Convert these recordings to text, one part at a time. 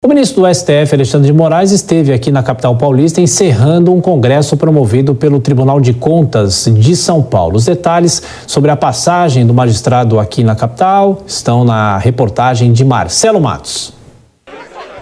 O ministro do STF, Alexandre de Moraes, esteve aqui na capital paulista encerrando um congresso promovido pelo Tribunal de Contas de São Paulo. Os detalhes sobre a passagem do magistrado aqui na capital estão na reportagem de Marcelo Matos.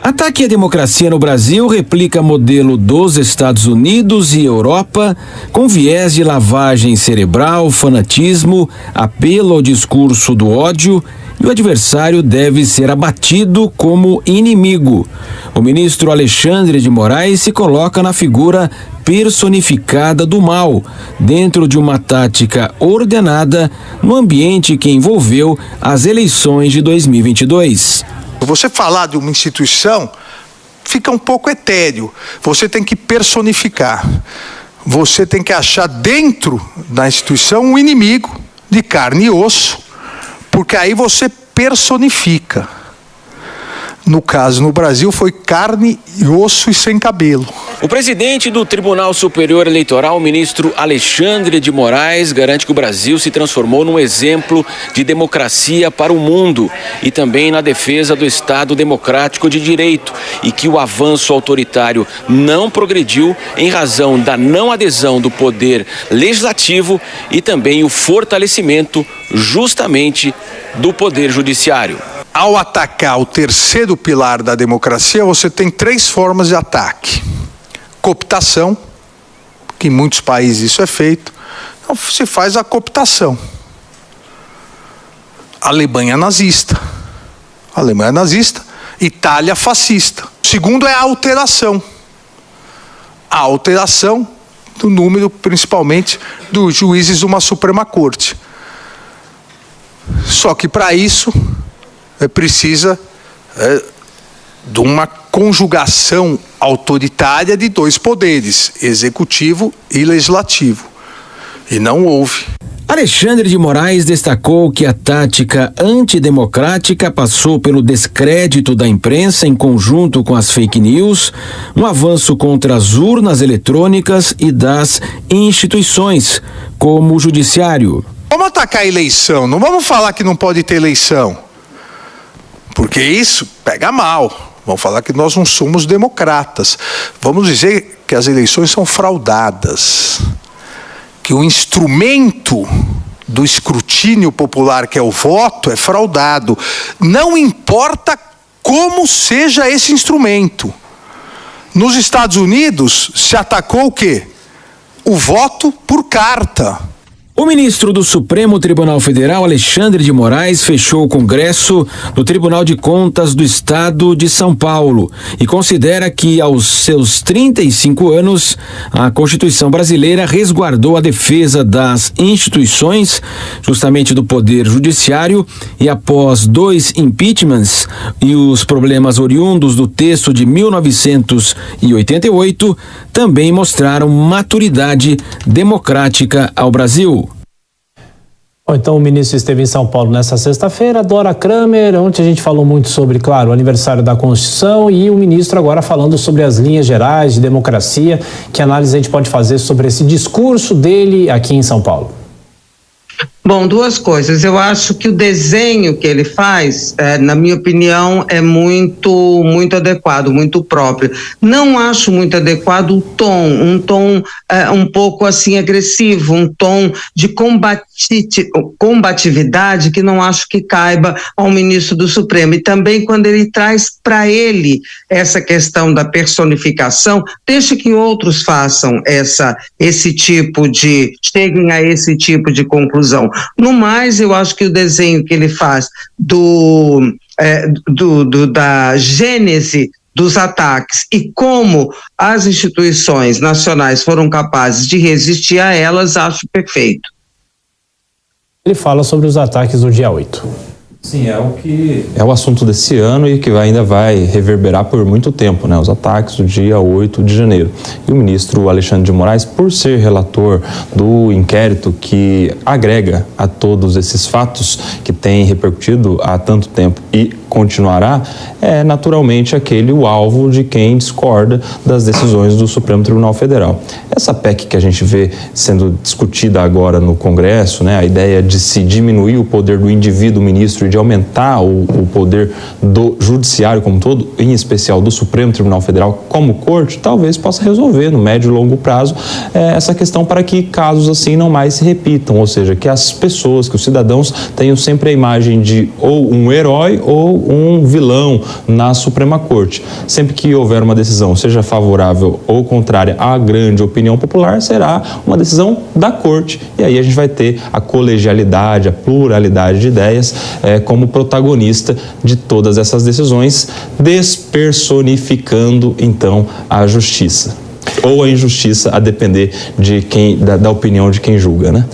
Ataque à democracia no Brasil replica modelo dos Estados Unidos e Europa, com viés de lavagem cerebral, fanatismo, apelo ao discurso do ódio, e o adversário deve ser abatido como inimigo. O ministro Alexandre de Moraes se coloca na figura personificada do mal, dentro de uma tática ordenada no ambiente que envolveu as eleições de 2022. Você falar de uma instituição fica um pouco etéreo. Você tem que personificar. Você tem que achar dentro da instituição um inimigo de carne e osso, porque aí você personifica. No caso, no Brasil, foi carne e osso e sem cabelo. O presidente do Tribunal Superior Eleitoral, o ministro Alexandre de Moraes, garante que o Brasil se transformou num exemplo de democracia para o mundo e também na defesa do Estado democrático de direito, e que o avanço autoritário não progrediu em razão da não adesão do poder legislativo e também o fortalecimento justamente do poder judiciário. Ao atacar o terceiro pilar da democracia, você tem três formas de ataque. Cooptação, que em muitos países isso é feito, então se faz a cooptação. Alemanha nazista, Itália fascista. O segundo é a alteração. A alteração do número, principalmente, dos juízes de uma Suprema Corte. Só que para isso precisa de uma conjugação autoritária de dois poderes, executivo e legislativo. E não houve. Alexandre de Moraes destacou que a tática antidemocrática passou pelo descrédito da imprensa em conjunto com as fake news, um avanço contra as urnas eletrônicas e das instituições, como o judiciário. Vamos atacar a eleição, não vamos falar que não pode ter eleição, porque isso pega mal. Vamos falar que nós não somos democratas. Vamos dizer que as eleições são fraudadas, que o instrumento do escrutínio popular, que é o voto, é fraudado. Não importa como seja esse instrumento. Nos Estados Unidos se atacou o quê? O voto por carta. O ministro do Supremo Tribunal Federal, Alexandre de Moraes, fechou o Congresso do Tribunal de Contas do Estado de São Paulo e considera que, aos seus 35 anos, a Constituição brasileira resguardou a defesa das instituições, justamente do Poder Judiciário, e após 2 impeachments e os problemas oriundos do texto de 1988, também mostraram maturidade democrática ao Brasil. Bom, então o ministro esteve em São Paulo nesta sexta-feira. Dora Kramer, ontem a gente falou muito sobre, claro, o aniversário da Constituição, e o ministro agora falando sobre as linhas gerais de democracia. Que análise a gente pode fazer sobre esse discurso dele aqui em São Paulo? Bom, duas coisas. Eu acho que o desenho que ele faz, na minha opinião, é muito adequado, muito próprio. Não acho muito adequado o tom, um tom um pouco assim agressivo, um tom de combatividade que não acho que caiba ao ministro do Supremo. E também quando ele traz para ele essa questão da personificação, deixa que outros façam cheguem a esse tipo de conclusão. No mais, eu acho que o desenho que ele faz da gênese dos ataques e como as instituições nacionais foram capazes de resistir a elas, acho perfeito. Ele fala sobre os ataques do dia 8. Sim, é o assunto desse ano e que ainda vai reverberar por muito tempo, né? Os ataques do dia 8 de janeiro. E o ministro Alexandre de Moraes, por ser relator do inquérito que agrega a todos esses fatos que têm repercutido há tanto tempo e continuará, é naturalmente aquele o alvo de quem discorda das decisões do Supremo Tribunal Federal. Essa PEC que a gente vê sendo discutida agora no Congresso, né, a ideia de se diminuir o poder do indivíduo ministro e de aumentar o poder do judiciário como um todo, em especial do Supremo Tribunal Federal como corte, talvez possa resolver no médio e longo prazo essa questão para que casos assim não mais se repitam, ou seja, que as pessoas, que os cidadãos tenham sempre a imagem de ou um herói ou um vilão na Suprema Corte. Sempre que houver uma decisão, seja favorável ou contrária à grande opinião popular, será uma decisão da Corte. E aí a gente vai ter a colegialidade, a pluralidade de ideias como protagonista de todas essas decisões, despersonificando então a justiça. Ou a injustiça, a depender da opinião de quem julga, né?